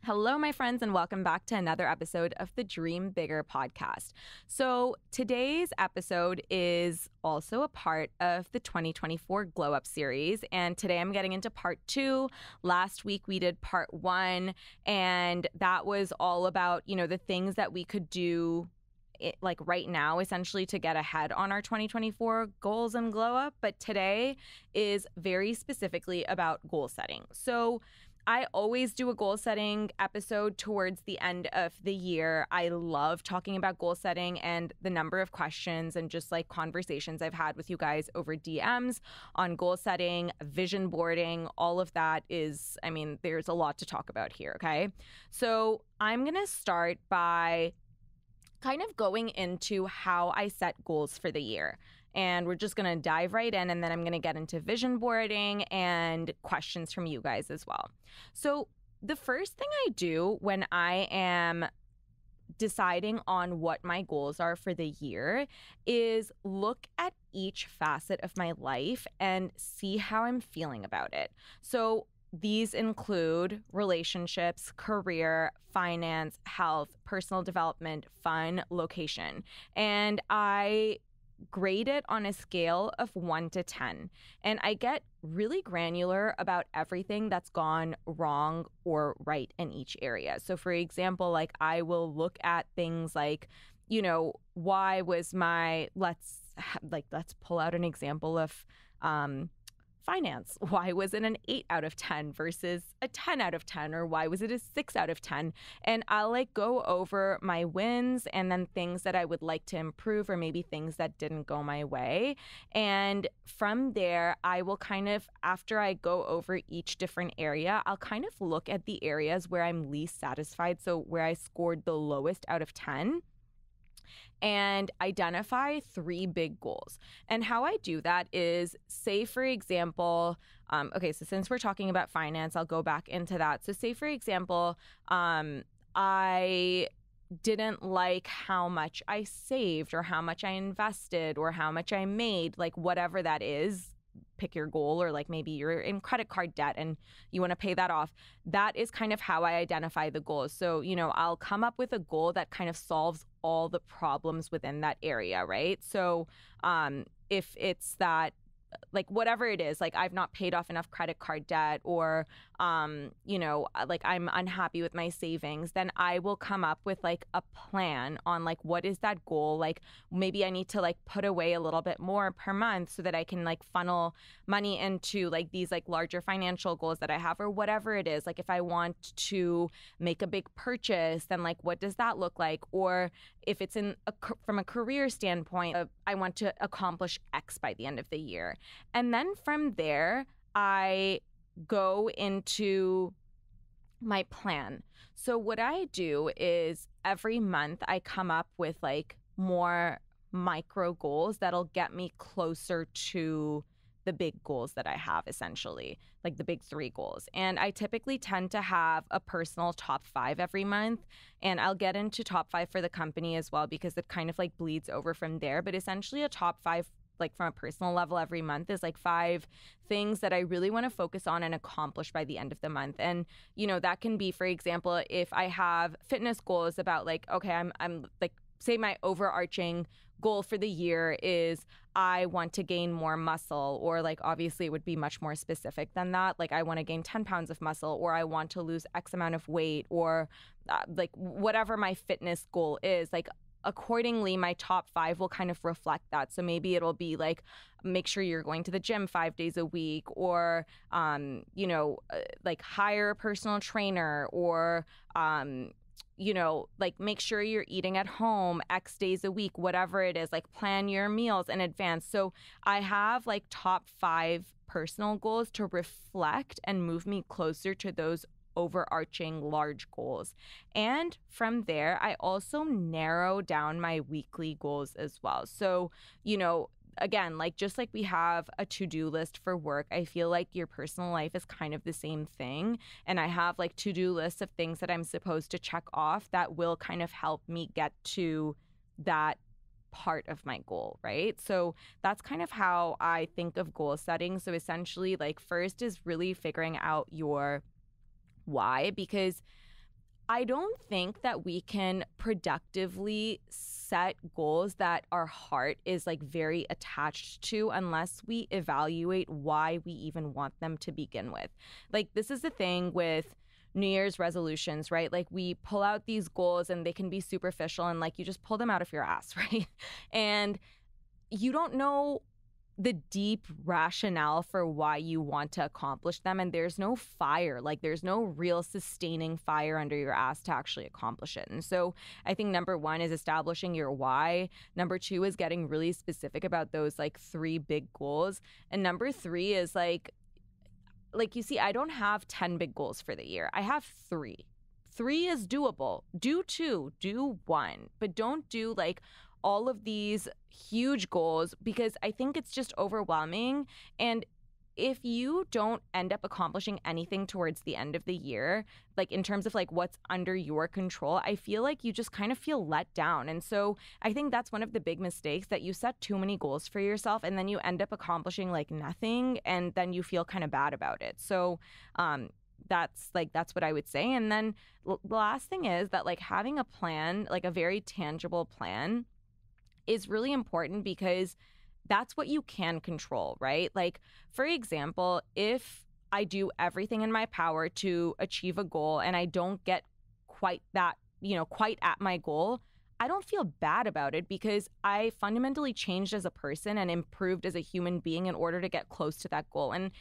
Hello, my friends, and welcome back to another episode of the Dream Bigger podcast. So today's episode is also a part of the 2024 Glow Up series, and today I'm getting into part 2. Last week we did part 1, and that was all about, the things that we could do right now, essentially, to get ahead on our 2024 goals and glow up. But today is very specifically about goal setting. So I always do a goal setting episode towards the end of the year. I love talking about goal setting and the number of questions and just conversations I've had with you guys over DMs on goal setting, vision boarding, all of that is, there's a lot to talk about here, okay? So I'm going to start by kind of going into how I set goals for the year. And we're just going to dive right in, and then I'm going to get into vision boarding and questions from you guys as well. So the first thing I do when I am deciding on what my goals are for the year is look at each facet of my life and see how I'm feeling about it. So these include relationships, career, finance, health, personal development, fun, location. And I grade it on a scale of 1 to 10. And I get really granular about everything that's gone wrong or right in each area. So for example, I will look at things why was my, let's pull out an example of finance. Why was it an 8 out of 10 versus a 10 out of 10? Or why was it a 6 out of 10? And I'll go over my wins and then things that I would like to improve, or maybe things that didn't go my way. And from there, I will after I go over each different area, I'll kind of look at the areas where I'm least satisfied. So where I scored the lowest out of 10. And identify 3 big goals. And how I do that is, say, for example, so since we're talking about finance, I'll go back into that. So say, for example, I didn't like how much I saved or how much I invested or how much I made, whatever that is. Pick your goal, or maybe you're in credit card debt and you want to pay that off. That is kind of how I identify the goals. So, I'll come up with a goal that kind of solves all the problems within that area, right? So if it's that, whatever it is, I've not paid off enough credit card debt, or, I'm unhappy with my savings, then I will come up with a plan on what is that goal? Maybe I need to put away a little bit more per month so that I can funnel money into these larger financial goals that I have, or whatever it is. If I want to make a big purchase, then what does that look like? Or if it's from a career standpoint, I want to accomplish X by the end of the year. And then from there, I go into my plan. So what I do is every month I come up with more micro goals that'll get me closer to the big goals that I have, essentially, the big 3 goals. And I typically tend to have a personal top 5 every month. And I'll get into top 5 for the company as well, because it kind of bleeds over from there. But essentially a top 5, from a personal level every month, is 5 things that I really want to focus on and accomplish by the end of the month. And, that can be, for example, if I have fitness goals about okay, I'm say my overarching goal for the year is I want to gain more muscle, or obviously it would be much more specific than that. I want to gain 10 pounds of muscle, or I want to lose X amount of weight, or whatever my fitness goal is, accordingly, my top 5 will kind of reflect that. So maybe it'll be make sure you're going to the gym 5 days a week, or, hire a personal trainer, or, make sure you're eating at home X days a week, whatever it is, plan your meals in advance. So I have top 5 personal goals to reflect and move me closer to those overarching large goals. And from there, I also narrow down my weekly goals as well. So, again, just we have a to-do list for work, I feel your personal life is kind of the same thing. And I have to-do lists of things that I'm supposed to check off that will kind of help me get to that part of my goal, right? So that's kind of how I think of goal setting. So essentially, first is really figuring out your why, because I don't think that we can productively set goals that our heart is like very attached to unless we evaluate why we even want them to begin with. Like, this is the thing with New Year's resolutions, right? Like, we pull out these goals and they can be superficial and like you just pull them out of your ass, right? And you don't know the deep rationale for why you want to accomplish them, and there's no fire, like there's no real sustaining fire under your ass to actually accomplish it. And so I think number one is establishing your why. Number two is getting really specific about those like three big goals, and number three is like you see, I don't have 10 big goals for the year. I have three. Three is doable. Do two, do one, but don't do like all of these huge goals, because I think it's just overwhelming. And if you don't end up accomplishing anything towards the end of the year, like in terms of like what's under your control, I feel like you just kind of feel let down. And so I think that's one of the big mistakes, that you set too many goals for yourself and then you end up accomplishing like nothing, and then you feel kind of bad about it. So that's what I would say. And then the last thing is that like having a plan, like a very tangible plan, is really important, because that's what you can control, right? Like, for example, if I do everything in my power to achieve a goal and I don't get quite that, quite at my goal, I don't feel bad about it, because I fundamentally changed as a person and improved as a human being in order to get close to that goal. And,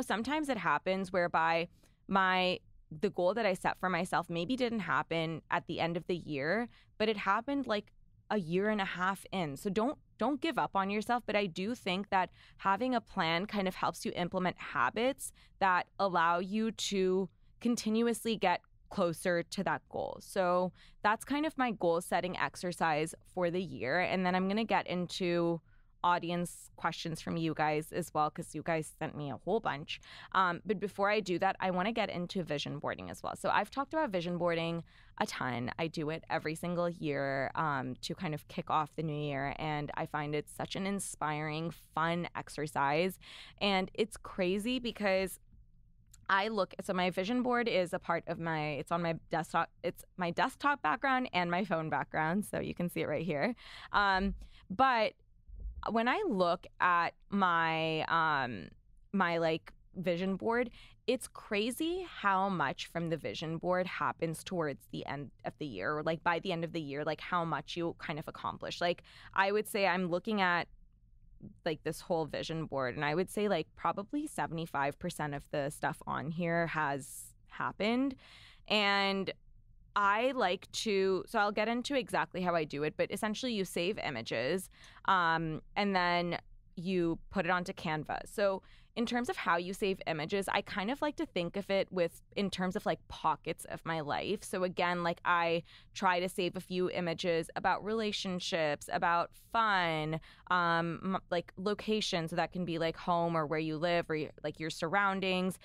sometimes it happens whereby the goal that I set for myself maybe didn't happen at the end of the year, but it happened like a year and a half in. So don't give up on yourself. But I do think that having a plan kind of helps you implement habits that allow you to continuously get closer to that goal. So that's kind of my goal setting exercise for the year. And then I'm going to get into audience questions from you guys as well, because you guys sent me a whole bunch. But before I do that, I want to get into vision boarding as well. So I've talked about vision boarding a ton. I do it every single year to kind of kick off the new year. And I find it such an inspiring, fun exercise. And it's crazy because so my vision board is a part of it's on my desktop. It's my desktop background and my phone background. So you can see it right here. But when I look at my my like vision board, it's crazy how much from the vision board happens towards the end of the year, or like by the end of the year, like how much you kind of accomplish. Like, I would say I'm looking at like this whole vision board, and I would say like probably 75% of the stuff on here has happened. And so I'll get into exactly how I do it, but essentially you save images and then you put it onto Canva. So in terms of how you save images, I kind of like to think of it in terms of like pockets of my life. So again, like I try to save a few images about relationships, about fun, like locations. So that can be like home or where you live, or like your surroundings.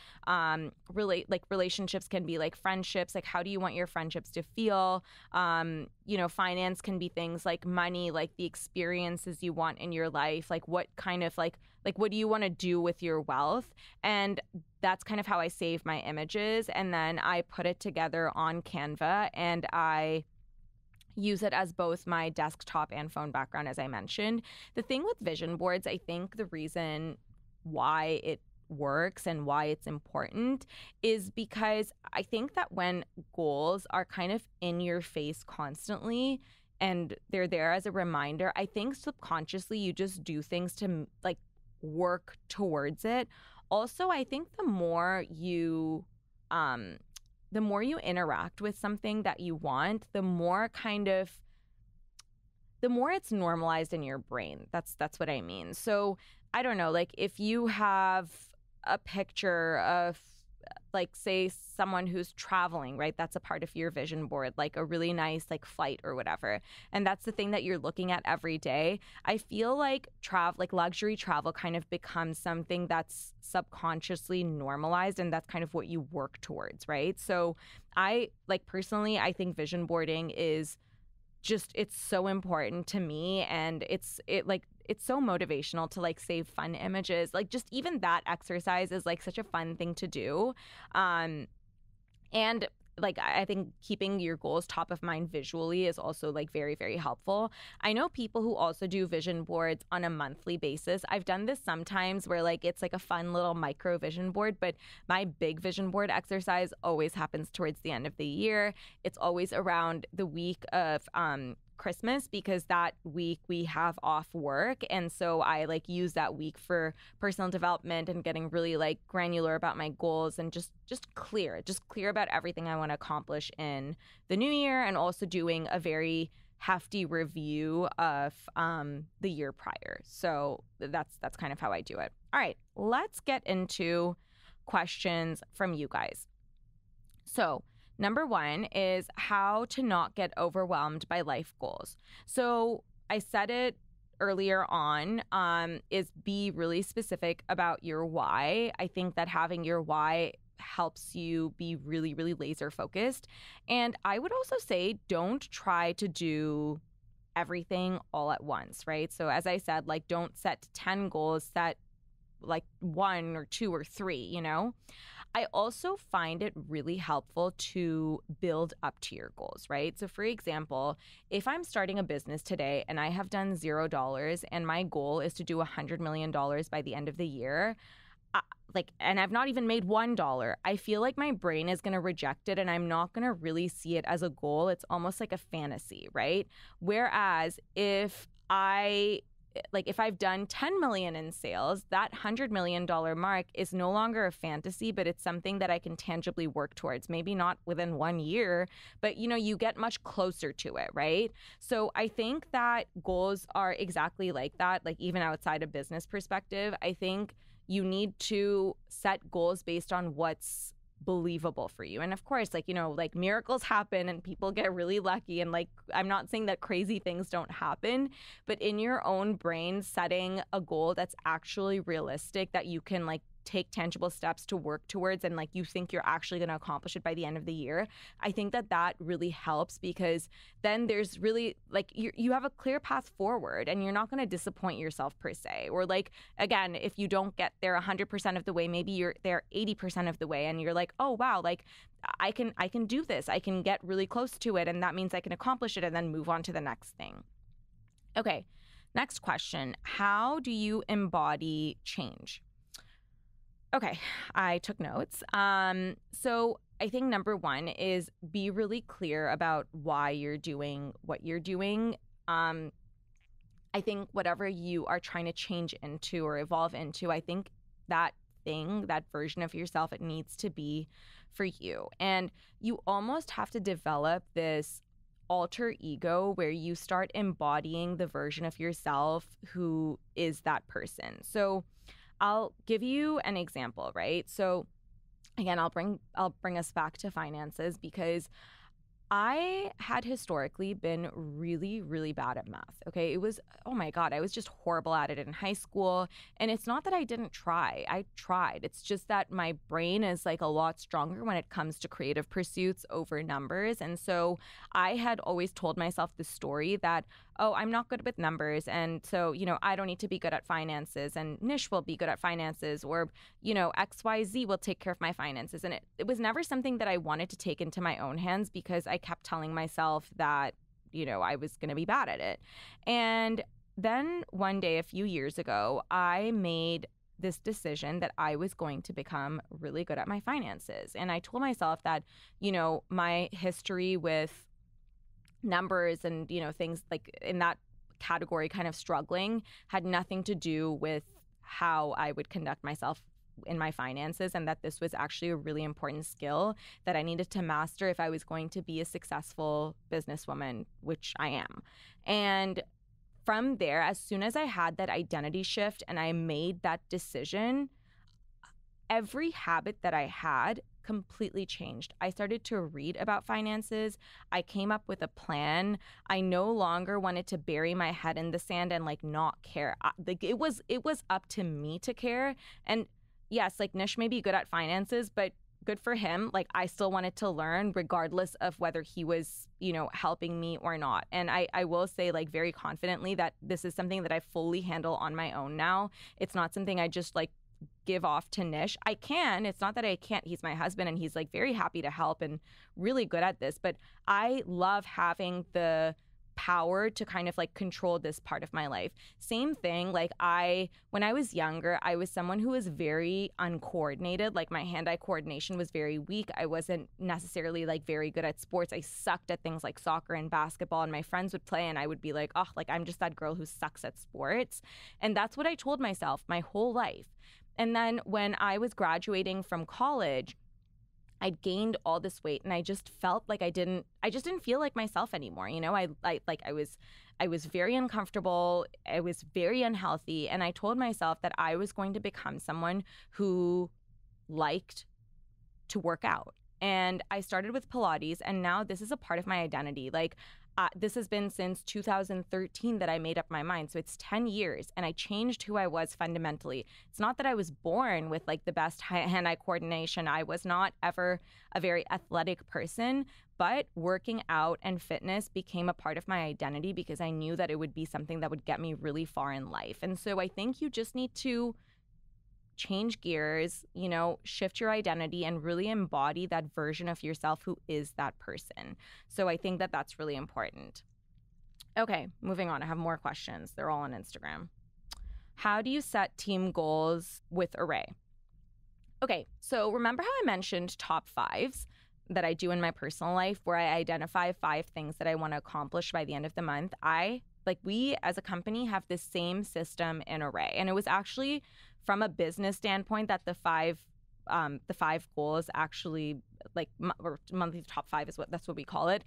Relationships can be like friendships. Like, how do you want your friendships to feel? Finance can be things like money, like the experiences you want in your life. Like, what kind of like what do you want to do with your wealth? And that's kind of how I save my images. And then I put it together on Canva, and I use it as both my desktop and phone background, as I mentioned. The thing with vision boards, I think the reason why it works and why it's important is because I think that when goals are kind of in your face constantly and they're there as a reminder, I think subconsciously you just do things to like work towards it. Also, I think the more you interact with something that you want, the more it's normalized in your brain. That's what I mean. So I don't know, like if you have a picture of like, say, someone who's traveling, right? That's a part of your vision board, like a really nice like flight or whatever. And that's the thing that you're looking at every day. I feel like luxury travel kind of becomes something that's subconsciously normalized, and that's kind of what you work towards, right? So personally, I think vision boarding is it's so important to me, and it's so motivational to like save fun images. Like, just even that exercise is like such a fun thing to do. And like I think keeping your goals top of mind visually is also like very, very helpful. I know people who also do vision boards on a monthly basis. I've done this sometimes where like it's like a fun little micro vision board, but my big vision board exercise always happens towards the end of the year. It's always around the week of Christmas, because that week we have off work, and so I like use that week for personal development and getting really like granular about my goals and just clear about everything I want to accomplish in the new year, and also doing a very hefty review of the year prior. So that's kind of how I do it. All right, let's get into questions from you guys. So number one is how to not get overwhelmed by life goals. So I said it earlier on, is be really specific about your why. I think that having your why helps you be really, really laser focused. And I would also say don't try to do everything all at once, right? So as I said, like don't set 10 goals, set like 1 or 2 or 3, you know? I also find it really helpful to build up to your goals, right? So for example, if I'm starting a business today and I have done $0 and my goal is to do $100 million by the end of the year, and I've not even made $1, I feel like my brain is going to reject it and I'm not going to really see it as a goal. It's almost like a fantasy, right? Whereas if I've done 10 million in sales, that $100 million mark is no longer a fantasy, but it's something that I can tangibly work towards. Maybe not within 1 year, but you get much closer to it, right? So I think that goals are exactly like that. Like even outside a business perspective, I think you need to set goals based on what's believable for you. And of course, like miracles happen and people get really lucky. And like, I'm not saying that crazy things don't happen, but in your own brain, setting a goal that's actually realistic, that you can like take tangible steps to work towards, and like you think you're actually going to accomplish it by the end of the year. I think that really helps, because then there's really like you have a clear path forward and you're not going to disappoint yourself per se. Or like, again, if you don't get there 100% of the way, maybe you're there 80% of the way and you're like, oh wow, like I can do this. I can get really close to it, and that means I can accomplish it, and then move on to the next thing. Okay, next question. How do you embody change? Okay, I took notes. So I think number one is be really clear about why you're doing what you're doing. I think whatever you are trying to change into or evolve into, I think that thing, that version of yourself, it needs to be for you. And you almost have to develop this alter ego where you start embodying the version of yourself who is that person. So I'll give you an example, right? So again, I'll bring us back to finances, because I had historically been really, really bad at math. Okay. It was, oh my God, I was just horrible at it in high school. And it's not that I didn't try. I tried. It's just that my brain is like a lot stronger when it comes to creative pursuits over numbers. And so I had always told myself the story that, oh, I'm not good with numbers. And so, I don't need to be good at finances, and Nish will be good at finances, or, XYZ will take care of my finances. And it was never something that I wanted to take into my own hands, because I kept telling myself that, I was going to be bad at it. And then one day, a few years ago, I made this decision that I was going to become really good at my finances. And I told myself that, my history with numbers and, things like in that category kind of struggling had nothing to do with how I would conduct myself in my finances, and that this was actually a really important skill that I needed to master if I was going to be a successful businesswoman, which I am. And from there, as soon as I had that identity shift and I made that decision, every habit that I had completely changed. I started to read about finances. I came up with a plan. I no longer wanted to bury my head in the sand and like not care. It was up to me to care. And yes, like Nish may be good at finances, but good for him. Like I still wanted to learn regardless of whether he was, helping me or not. And I will say like very confidently that this is something that I fully handle on my own now. It's not something I just like give off to Nish. I can. It's not that I can't. He's my husband and he's like very happy to help and really good at this. But I love having the power to kind of like control this part of my life. Same thing, like when I was younger, I was someone who was very uncoordinated. Like my hand-eye coordination was very weak. I wasn't necessarily like very good at sports. I sucked at things like soccer and basketball, and my friends would play and I would be like, oh, like I'm just that girl who sucks at sports. And that's what I told myself my whole life. And then when I was graduating from college, I'd gained all this weight and I just felt like I just didn't feel like myself anymore. You know, I was very uncomfortable. I was very unhealthy. And I told myself that I was going to become someone who liked to work out. And I started with Pilates, and now this is a part of my identity. Like, this has been since 2013 that I made up my mind. So it's 10 years and I changed who I was fundamentally. It's not that I was born with like the best hand-eye coordination. I was not ever a very athletic person, but working out and fitness became a part of my identity because I knew that it would be something that would get me really far in life. And so I think you just need to change gears, you know, shift your identity and really embody that version of yourself who is that person. So I think that that's really important. Okay, moving on. I have more questions. They're all on Instagram. How do you set team goals with Arrae? Okay, so remember how I mentioned top fives that I do in my personal life where I identify 5 things that I want to accomplish by the end of the month? We as a company have the same system in Arrae. And it was actually from a business standpoint that the five goals actually, like, or monthly top 5 is that's what we call it.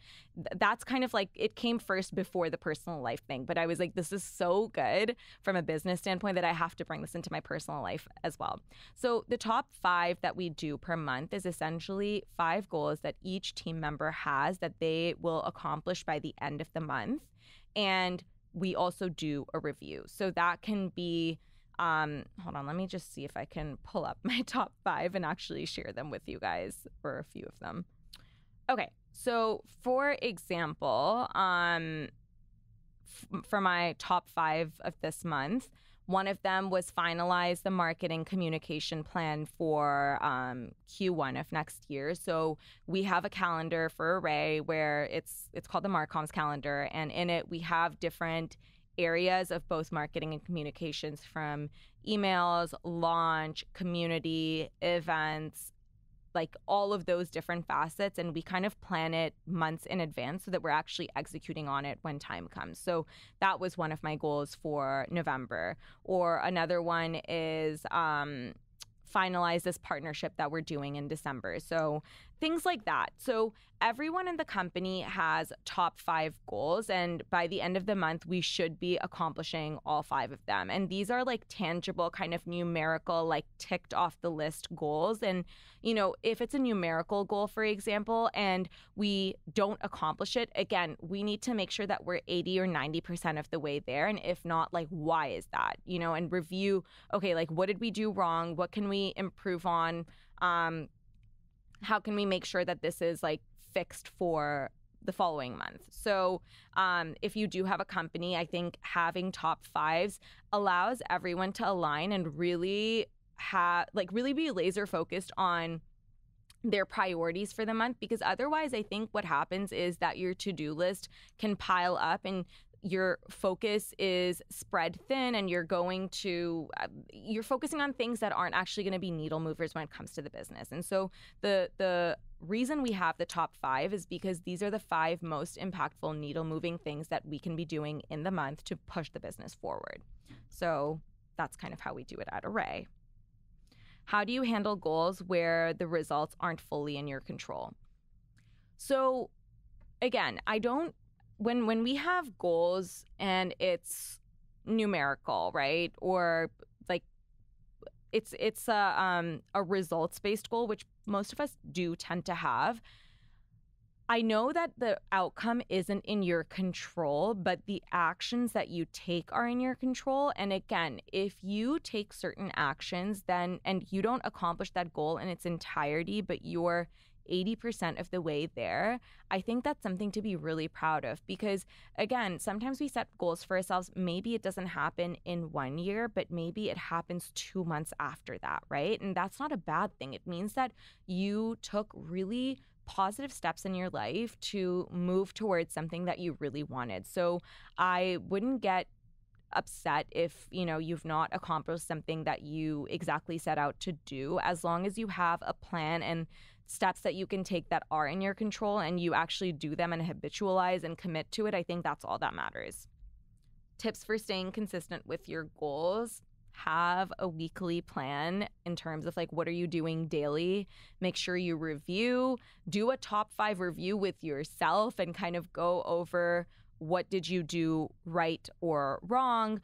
That's kind of like, it came first before the personal life thing. But I was like, this is so good from a business standpoint that I have to bring this into my personal life as well. So the top 5 that we do per month is essentially 5 goals that each team member has that they will accomplish by the end of the month. And we also do a review. So that can be, hold on, let me just see if I can pull up my top 5 and actually share them with you guys, or a few of them. Okay, so for example, for my top 5 of this month, one of them was finalize the marketing communication plan for Q1 of next year. So we have a calendar for Arrae where it's called the Marcoms calendar, and in it we have different areas of both marketing and communications, from emails, launch, community, events, like all of those different facets. And we kind of plan it months in advance so that we're actually executing on it when time comes. So that was one of my goals for November. Or another one is finalize this partnership that we're doing in December. So things like that. So everyone in the company has top 5 goals, and by the end of the month, we should be accomplishing all 5 of them. And these are like tangible, kind of numerical, like ticked off the list goals. And, you know, if it's a numerical goal, for example, and we don't accomplish it, again, we need to make sure that we're 80 or 90% of the way there. And if not, like, why is that? You know, and review, okay, like, what did we do wrong? What can we improve on? How can we make sure that this is like fixed for the following month? So if you do have a company, I think having top 5s allows everyone to align and really be laser focused on their priorities for the month. Because otherwise, I think what happens is that your to-do list can pile up and your focus is spread thin, and you're focusing on things that aren't actually going to be needle movers when it comes to the business. And so the reason we have the top 5 is because these are the 5 most impactful needle moving things that we can be doing in the month to push the business forward. So that's kind of how we do it at Arrae. How do you handle goals where the results aren't fully in your control? So again, when we have goals and it's numerical, right? Or like it's a results-based goal, which most of us do tend to have. I know that the outcome isn't in your control, but the actions that you take are in your control. And again, if you take certain actions and you don't accomplish that goal in its entirety, but you're 80% of the way there, I think that's something to be really proud of because, again, sometimes we set goals for ourselves. Maybe it doesn't happen in 1 year, but maybe it happens 2 months after that, right? And that's not a bad thing. It means that you took really positive steps in your life to move towards something that you really wanted. So I wouldn't get upset if you've not accomplished something that you exactly set out to do, as long as you have a plan and steps that you can take that are in your control and you actually do them and habitualize and commit to it. I think that's all that matters. Tips for staying consistent with your goals: have a weekly plan in terms of like, what are you doing daily? Make sure you review, do a top 5 review with yourself and kind of go over what did you do right or wrong.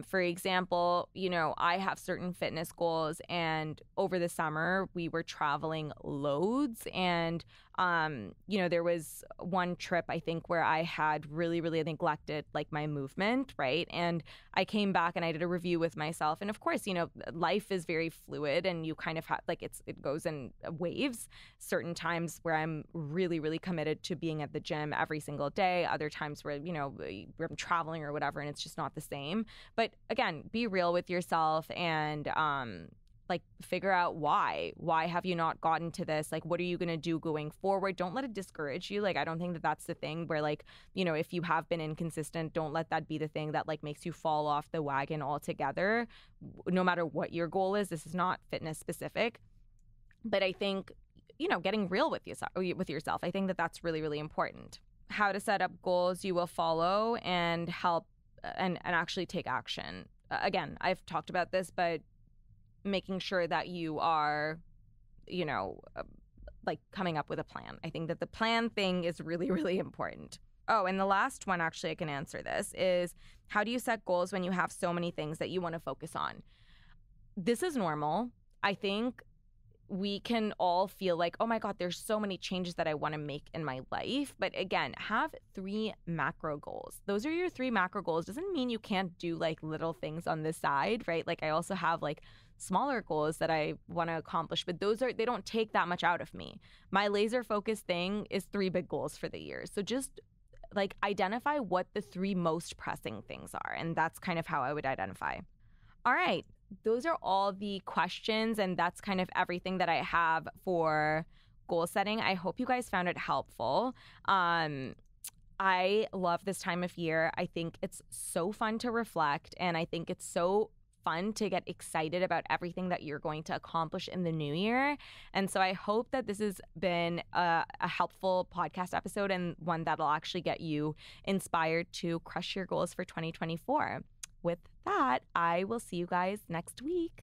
For example, I have certain fitness goals, and over the summer we were traveling loads, and there was one trip I think where I had really, really neglected like my movement, right? And I came back and I did a review with myself. And of course, life is very fluid and you kind of have like it goes in waves. Certain times where I'm really, really committed to being at the gym every single day, other times where, I'm traveling or whatever, and it's just not the same. But again, be real with yourself and like figure out why have you not gotten to this? Like, what are you going to do going forward? Don't let it discourage you. Like, I don't think that that's the thing where like, if you have been inconsistent, don't let that be the thing that like makes you fall off the wagon altogether. No matter what your goal is, this is not fitness specific. But I think, getting real with yourself, I think that that's really, really important. How to set up goals you will follow and help and actually take action. Again, I've talked about this, but making sure that you are, like coming up with a plan. I think that the plan thing is really, really important. Oh, and the last one, actually, I can answer this, is how do you set goals when you have so many things that you want to focus on? This is normal. I think we can all feel like, oh my God, there's so many changes that I want to make in my life. But again, have 3 macro goals. Those are your 3 macro goals. Doesn't mean you can't do like little things on the side, right? Like I also have like smaller goals that I want to accomplish, but they don't take that much out of me. My laser focused thing is 3 big goals for the year. So just like identify what the 3 most pressing things are. And that's kind of how I would identify. All right. Those are all the questions, and that's kind of everything that I have for goal setting. I hope you guys found it helpful. I love this time of year. I think it's so fun to reflect, and I think it's so fun to get excited about everything that you're going to accomplish in the new year. And so I hope that this has been a helpful podcast episode and one that'll actually get you inspired to crush your goals for 2024. With that, I will see you guys next week.